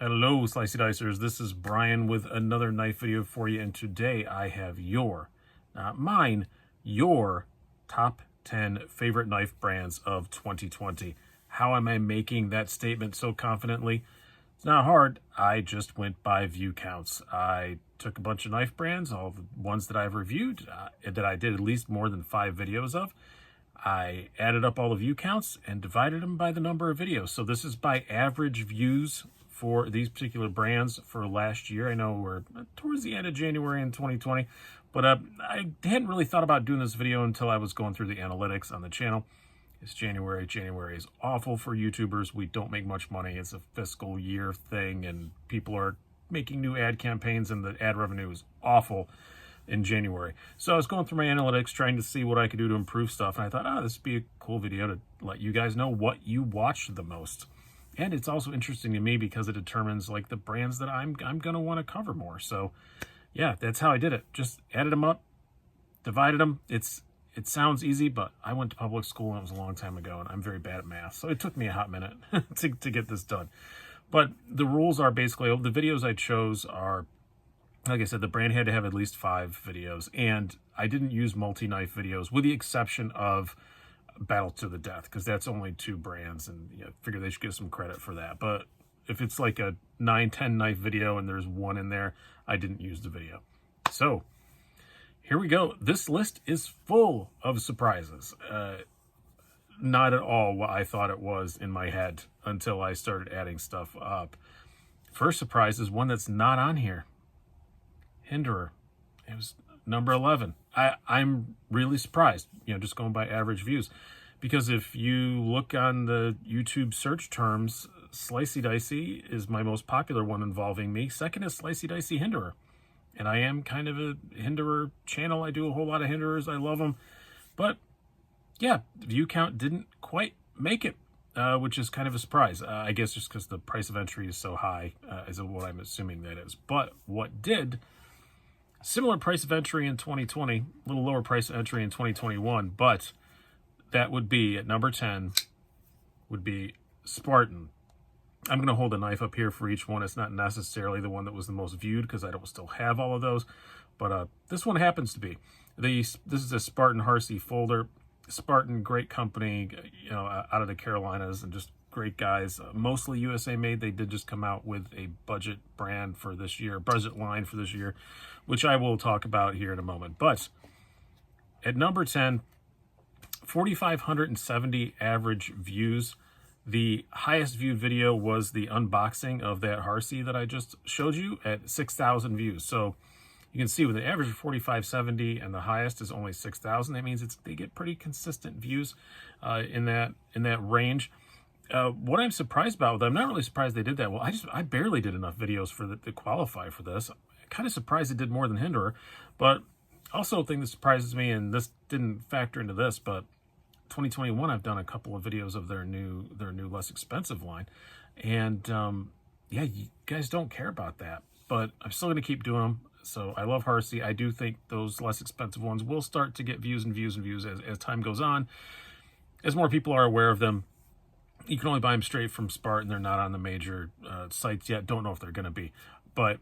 Hello, Slicey Dicers. This is Brian with another knife video for you, and today I have your, not mine, your top 10 favorite knife brands of 2020. How am I making that statement so confidently? It's not hard. I just went by view counts. I took a bunch of knife brands, all the ones that I've reviewed, that I did at least more than 5 videos of. I added up all the view counts and divided them by the number of videos. So this is by average views for these particular brands for last year. I know we're towards the end of January in 2020, but I hadn't really thought about doing this video until I was going through the analytics on the channel. It's January. January is awful for YouTubers. We don't make much money. It's a fiscal year thing, and people are making new ad campaigns, and the ad revenue is awful in January. So I was going through my analytics, trying to see what I could do to improve stuff, and I thought, this would be a cool video to let you guys know what you watch the most. And it's also interesting to me because it determines like the brands that I'm going to want to cover more. So yeah, that's how I did it. Just added them up, divided them. It sounds easy, but I went to public school and it was a long time ago, and I'm very bad at math. So it took me a hot minute to get this done. But the rules are basically, the videos I chose are, like I said, the brand had to have at least 5 videos, and I didn't use multi-knife videos with the exception of Battle to the Death, because that's only 2 brands, and I figure they should get some credit for that. But if it's like a 9-10 knife video and there's 1 in there, I didn't use the video. So here we go. This list is full of surprises. Not at all what I thought it was in my head until I started adding stuff up. First surprise is one that's not on here. Hinderer. It was number 11. I'm really surprised, just going by average views, because if you look on the YouTube search terms, Slicey Dicey is my most popular one involving me. Second is Slicey Dicey Hinderer, and I am kind of a Hinderer channel. I do a whole lot of Hinderers. I love them, but yeah, view count didn't quite make it, which is kind of a surprise. I guess just because the price of entry is so high, is what I'm assuming that is. But what did, similar price of entry in 2020, a little lower price of entry in 2021, but that would be at number 10 would be Spartan. I'm going to hold a knife up here for each one. It's not necessarily the one that was the most viewed because I don't still have all of those, but this one happens to be. This is a Spartan Harsey folder. Spartan, great company, out of the Carolinas, and just great guys, mostly USA made. They did just come out with a budget brand for this year, budget line for this year, which I will talk about here in a moment. But at number 10, 4,570 average views. The highest viewed video was the unboxing of that Harsey that I just showed you at 6,000 views. So you can see with the average of 4,570 and the highest is only 6,000. That means they get pretty consistent views in that range. What I'm surprised about, I'm not really surprised they did that. Well, I barely did enough videos to qualify for this. I'm kind of surprised it did more than Hinderer, but also a thing that surprises me, and this didn't factor into this, but 2021 I've done a couple of videos of their new less expensive line, and yeah, you guys don't care about that, but I'm still going to keep doing them. So I love Harsey. I do think those less expensive ones will start to get views and views and views as time goes on, as more people are aware of them. You can only buy them straight from Spartan. They're not on the major sites yet. Don't know if they're going to be, but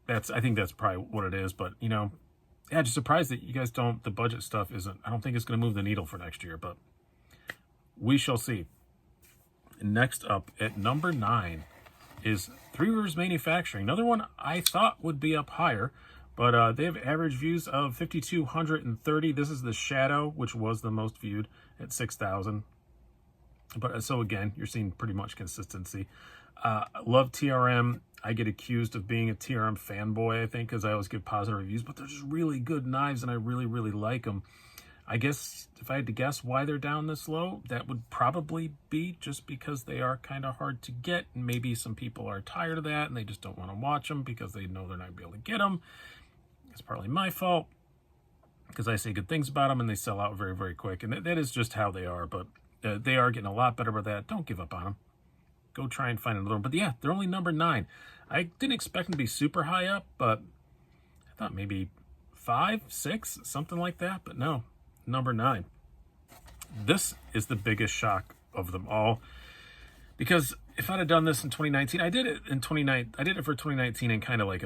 I think that's probably what it is. But yeah, just surprised that you guys don't. The budget stuff isn't. I don't think it's going to move the needle for next year, but we shall see. Next up at number 9 is Three Rivers Manufacturing. Another one I thought would be up higher, but they have average views of 5,230. This is the Shadow, which was the most viewed at 6,000. But so again, you're seeing pretty much consistency. Love TRM. I get accused of being a TRM fanboy, I think, because I always give positive reviews, but they're just really good knives, and I really, really like them. I guess if I had to guess why they're down this low, that would probably be just because they are kind of hard to get, and maybe some people are tired of that, and they just don't want to watch them because they know they're not going to be able to get them. It's partly my fault because I say good things about them, and they sell out very, very quick, and that is just how they are, but they are getting a lot better with that. Don't give up on them. Go try and find another one. But yeah, they're only number 9. I didn't expect them to be super high up, but I thought maybe 5, 6, something like that. But no, number 9. This is the biggest shock of them all, because if I'd have done this in 2019, I did it in 2019. I did it for 2019 and kind of like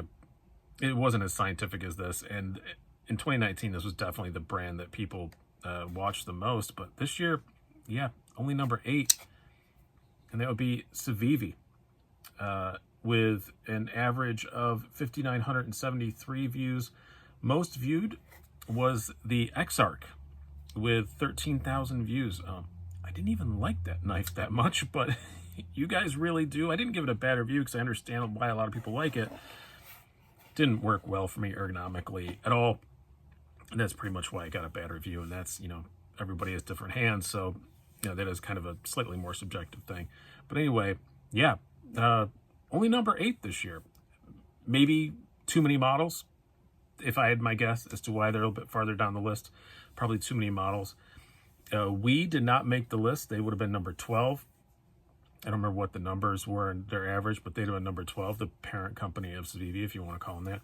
it wasn't as scientific as this. And in 2019, this was definitely the brand that people watched the most. But this year, yeah, only number 8. And that would be CIVIVI, with an average of 5,973 views. Most viewed was the EXARCH with 13,000 views. I didn't even like that knife that much, but you guys really do. I didn't give it a bad review because I understand why a lot of people like it. Didn't work well for me ergonomically at all. And that's pretty much why I got a bad review. And that's, everybody has different hands. So, that is kind of a slightly more subjective thing. But anyway, yeah, only number 8 this year. Maybe too many models, if I had my guess as to why they're a little bit farther down the list. Probably too many models. We did not make the list. They would have been number 12. I don't remember what the numbers were in their average, but they'd have been number 12, the parent company of CIVIVI, if you want to call them that.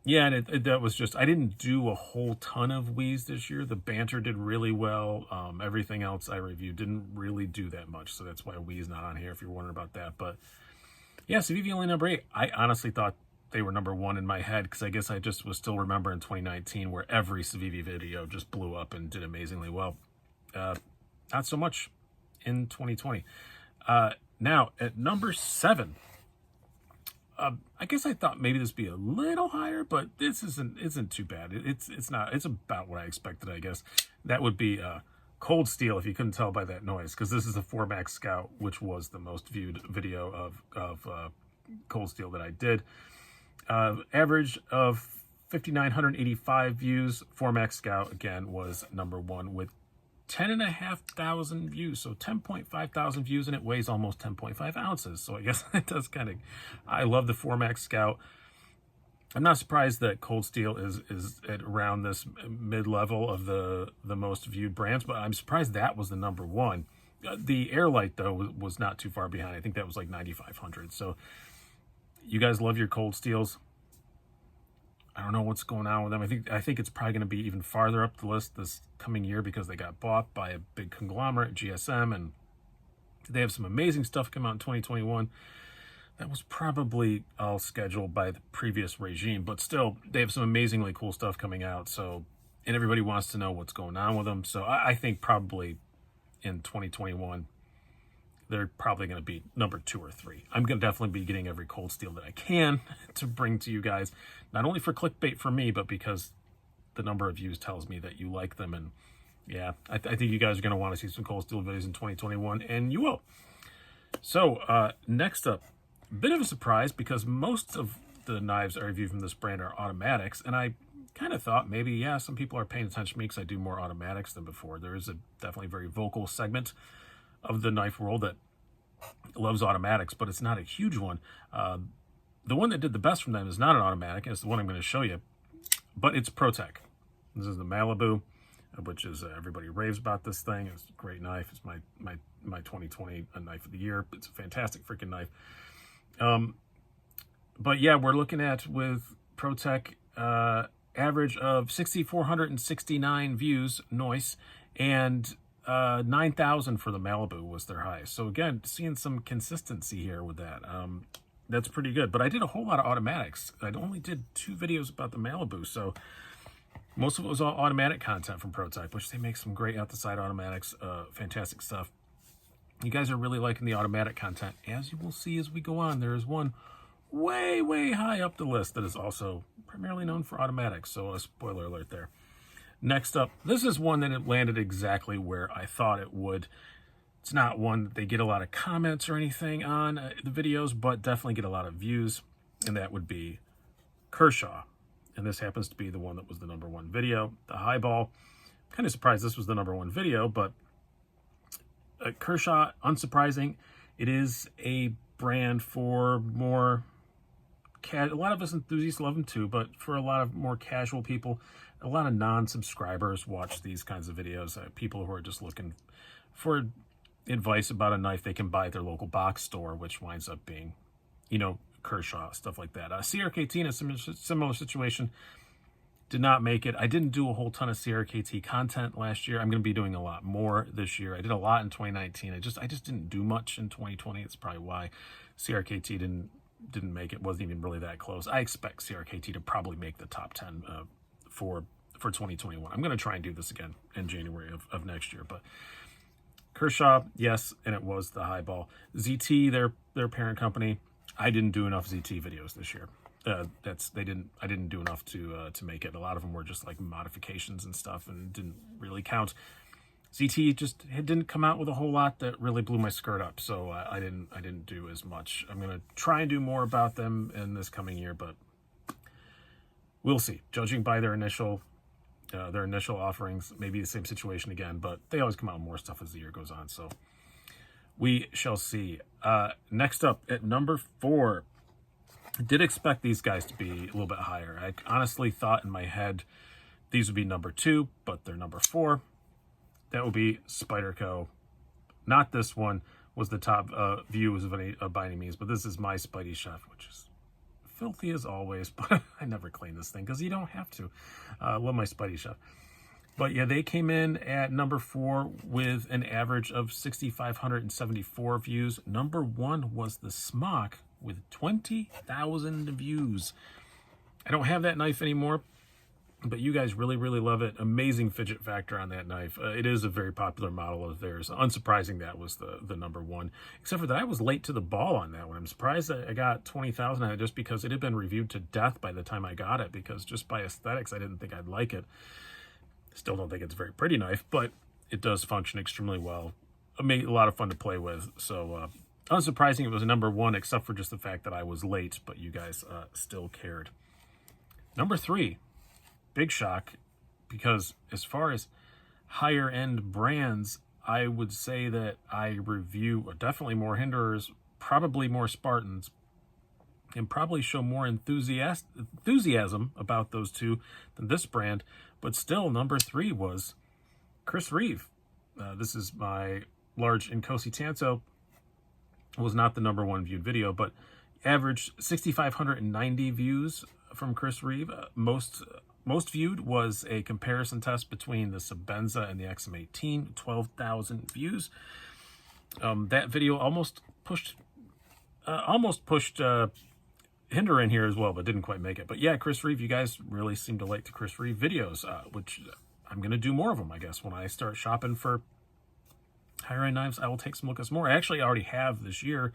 Yeah, and that was just, I didn't do a whole ton of Wii's this year. The banter did really well. Everything else I reviewed didn't really do that much, so that's why Wii's not on here, if you're wondering about that. But yeah, CIVIVI only number 8. I honestly thought they were number 1 in my head, because I guess I just was still remembering 2019 where every CIVIVI video just blew up and did amazingly well. Not so much in 2020. Now at number 7, I guess I thought maybe this would be a little higher, but this isn't too bad. It's not. It's about what I expected, I guess. That would be Cold Steel, if you couldn't tell by that noise, because this is a 4MAX Scout, which was the most viewed video of Cold Steel that I did. Average of 5,985 views. 4MAX Scout, again, was number 1 with 10,500 views. So 10.5 thousand views, and it weighs almost 10.5 ounces. So I guess it does kind of, I love the 4MAX Scout. I'm not surprised that Cold Steel is at around this mid-level of the most viewed brands, but I'm surprised that was the number 1. The Airlight, though, was not too far behind. I think that was like 9,500. So you guys love your Cold Steels. I don't know what's going on with them. I think it's probably going to be even farther up the list this coming year because they got bought by a big conglomerate, GSM, and they have some amazing stuff come out in 2021. That was probably all scheduled by the previous regime, but still, they have some amazingly cool stuff coming out. So, and everybody wants to know what's going on with them. So I think probably in 2021, they're probably going to be number 2 or 3. I'm going to definitely be getting every Cold Steel that I can to bring to you guys, not only for clickbait for me, but because the number of views tells me that you like them. And yeah, I think you guys are going to want to see some Cold Steel videos in 2021, and you will. So next up, a bit of a surprise because most of the knives I review from this brand are automatics, and I kind of thought maybe, yeah, some people are paying attention to me because I do more automatics than before. There is a definitely very vocal segment of the knife world that loves automatics, but it's not a huge one. The one that did the best from them is not an automatic. It's the one I'm going to show you, but it's PROTECH. This is the MALIBU, which is everybody raves about this thing. It's a great knife. It's my 2020 knife of the year. It's a fantastic freaking knife. But yeah, we're looking at with PROTECH average of 6,469 views, noise, and 9,000 for the MALIBU was their highest. So again, seeing some consistency here with that. That's pretty good. But I did a whole lot of automatics. I only did 2 videos about the MALIBU, so most of it was all automatic content from PROTECH, which they make some great out-the-side automatics, fantastic stuff. You guys are really liking the automatic content. As you will see as we go on, there is one way, way high up the list that is also primarily known for automatics, so a spoiler alert there. Next up, this is one that it landed exactly where I thought it would. It's not one that they get a lot of comments or anything on the videos, but definitely get a lot of views, and that would be KERSHAW. And this happens to be the one that was the number 1 video, the HIGHBALL. Kind of surprised this was the number 1 video, but KERSHAW, unsurprising, it is a brand for more, a lot of us enthusiasts love them too, but for a lot of more casual people, a lot of non-subscribers watch these kinds of videos. People who are just looking for advice about a knife they can buy at their local box store, which winds up being, KERSHAW, stuff like that. CRKT in a similar situation. Did not make it. I didn't do a whole ton of CRKT content last year. I'm going to be doing a lot more this year. I did a lot in 2019. I just didn't do much in 2020. It's probably why CRKT didn't make it. Wasn't even really that close. I expect CRKT to probably make the top 10 for 2021. I'm going to try and do this again in January of next year. But Kershaw, yes, and it was the highball. ZT, their parent company. I didn't do enough ZT videos this year. I didn't do enough to make it. A lot of them were just like modifications and stuff, and didn't really count. ZT it didn't come out with a whole lot that really blew my skirt up, so I didn't do as much. I'm gonna try and do more about them in this coming year, but we'll see. Judging by their initial offerings, maybe the same situation again, but they always come out with more stuff as the year goes on, so we shall see. Next up at number 4. Did expect these guys to be a little bit higher. I honestly thought in my head these would be number 2, but they're number 4. That would be Spyderco. Not this one was the top views by any means, but this is my Spidey Chef, which is filthy as always, but I never clean this thing because you don't have to. Love my Spidey Chef. But yeah, they came in at number 4 with an average of 6,574 views. Number 1 was the SMOCK with 20,000 views. I don't have that knife anymore, but you guys really, really love it. Amazing fidget factor on that knife. It is a very popular model of theirs. Unsurprising that was the number 1, except for that I was late to the ball on that one. I'm surprised that I got 20,000 on it just because it had been reviewed to death by the time I got it, because just by aesthetics, I didn't think I'd like it. Still don't think it's a very pretty knife, but it does function extremely well. A lot of fun to play with. So unsurprising it was a number 1, except for just the fact that I was late, but you guys still cared. Number 3, big shock, because as far as higher end brands, I would say that I review definitely more Hinderers, probably more Spartans, and probably show more enthusiasm about those two than this brand. But still, number 3 was REEVE. This is my large Inkosi Tanto. It was not the number 1 viewed video, but averaged 6,590 views from REEVE. Most viewed was a comparison test between the SEBENZA and the XM18, 12,000 views. That video almost pushed Hinder in here as well, but didn't quite make it. But yeah, REEVE, you guys really seem to like the REEVE videos, which I'm going to do more of them, I guess. When I start shopping for higher-end knives, I will take some look at some more. I actually already have this year.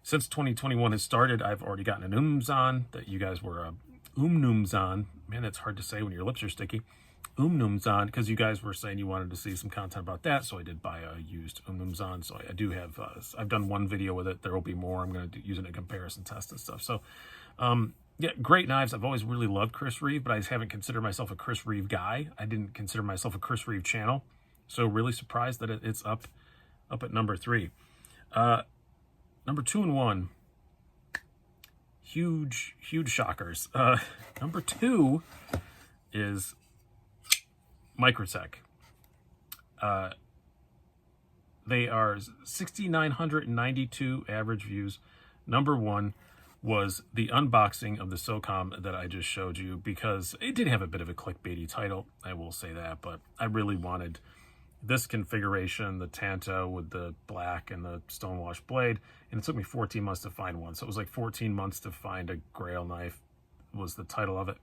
Since 2021 has started, I've already gotten an Umnumzan that you guys were Umnumzan. Man, that's hard to say when your lips are sticky. Umnumzan, because you guys were saying you wanted to see some content about that, so I did buy a used Umnumzan. So I do have, I've done 1 video with it. There will be more. I'm going to use it in a comparison test and stuff. So, yeah, great knives. I've always really loved REEVE, but I just haven't considered myself a REEVE guy. I didn't consider myself a REEVE channel. So really surprised that it's up at number 3. Number 2 and 1. Huge shockers. Number 2 is MICROTECH. They are 6,992 average views. Number 1 was the unboxing of the SOCOM that I just showed you, because it did have a bit of a clickbaity title, I will say that, but I really wanted this configuration, the Tanto with the black and the stonewash blade, and it took me 14 months to find one. So it was like 14 months to find a Grail knife was the title of it.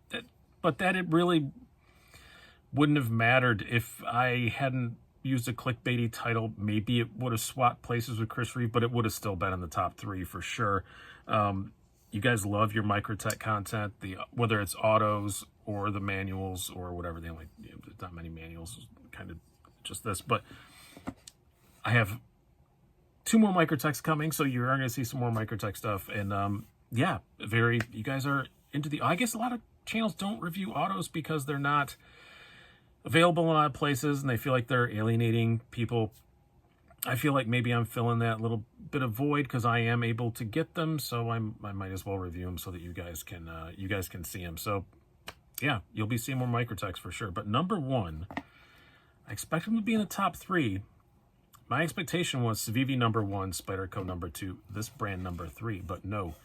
But that it really wouldn't have mattered if I hadn't used a clickbaity title. Maybe it would have swapped places with REEVE, but it would have still been in the top 3 for sure. You guys love your MICROTECH content, whether it's autos or the manuals or whatever. There's not many manuals, kind of just this, but I have 2 more MICROTECHs coming, so you're going to see some more MICROTECH stuff. And yeah, you guys are into I guess a lot of channels don't review autos because they're not available in a lot of places and they feel like they're alienating people. I feel like maybe I'm filling that little bit of void because I am able to get them, so I might as well review them so that you guys can see them. So yeah, you'll be seeing more MICROTECHs for sure. But number 1, I expect them to be in the top 3. My expectation was CIVIVI number 1, Spyderco number 2, this brand number 3. But no,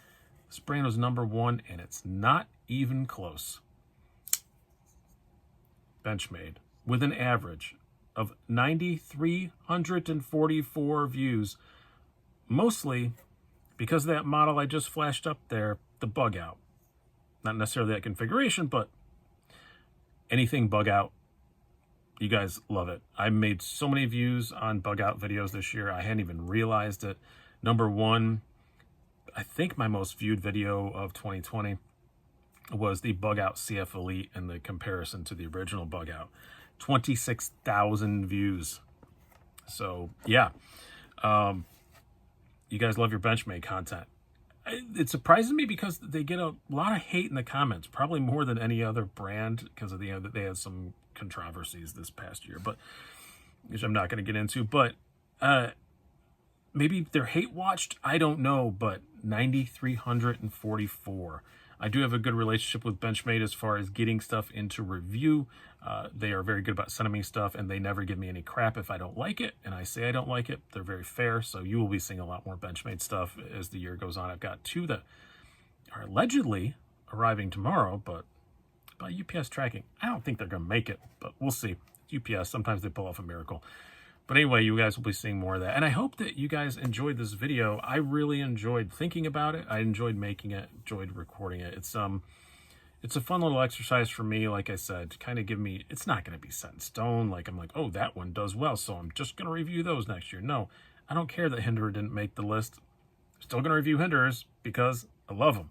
this brand was number 1, and it's not even close. BenchMade with an average of 9,344 views, mostly because of that model I just flashed up there, the BUGOUT. Not necessarily that configuration, but anything BUGOUT, you guys love it. I made so many views on BUGOUT videos this year, I hadn't even realized it. Number one, I think my most viewed video of 2020 was the BUGOUT CF Elite and the comparison to the original BUGOUT. 26,000 views. So yeah, you guys love your BenchMade content. It surprises me because they get a lot of hate in the comments, probably more than any other brand, because of they had some controversies this past year, but which I'm not going to get into. But maybe they're hate watched, I don't know. But 9,344. I do have a good relationship with BenchMade as far as getting stuff into review. They are very good about sending me stuff, and they never give me any crap if I don't like it, and I say I don't like it. They're very fair, so you will be seeing a lot more BenchMade stuff as the year goes on. I've got 2 that are allegedly arriving tomorrow, but by UPS tracking, I don't think they're going to make it, but we'll see. UPS, sometimes they pull off a miracle. But anyway, you guys will be seeing more of that. And I hope that you guys enjoyed this video. I really enjoyed thinking about it. I enjoyed making it, enjoyed recording it. It's a fun little exercise for me, like I said, to kind of give me, it's not going to be set in stone. Like, I'm like, oh, that one does well, so I'm just going to review those next year. No, I don't care that Hinderer didn't make the list. Still going to review Hinderers because I love them.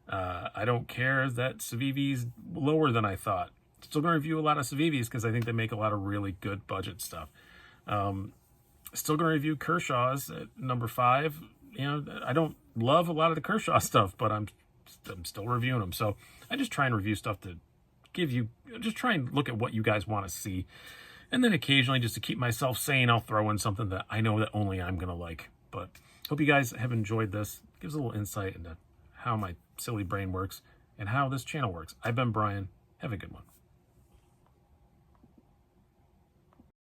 I don't care that CIVIVI's lower than I thought. Still going to review a lot of CIVIVI's because I think they make a lot of really good budget stuff. Still going to review Kershaw's at number 5. You know, I don't love a lot of the Kershaw stuff, but I'm still reviewing them. So I just try and review stuff to give you, just try and look at what you guys want to see. And then occasionally, just to keep myself sane, I'll throw in something that I know that only I'm going to like. But hope you guys have enjoyed this. It gives a little insight into how my silly brain works and how this channel works. I've been Brian. Have a good one.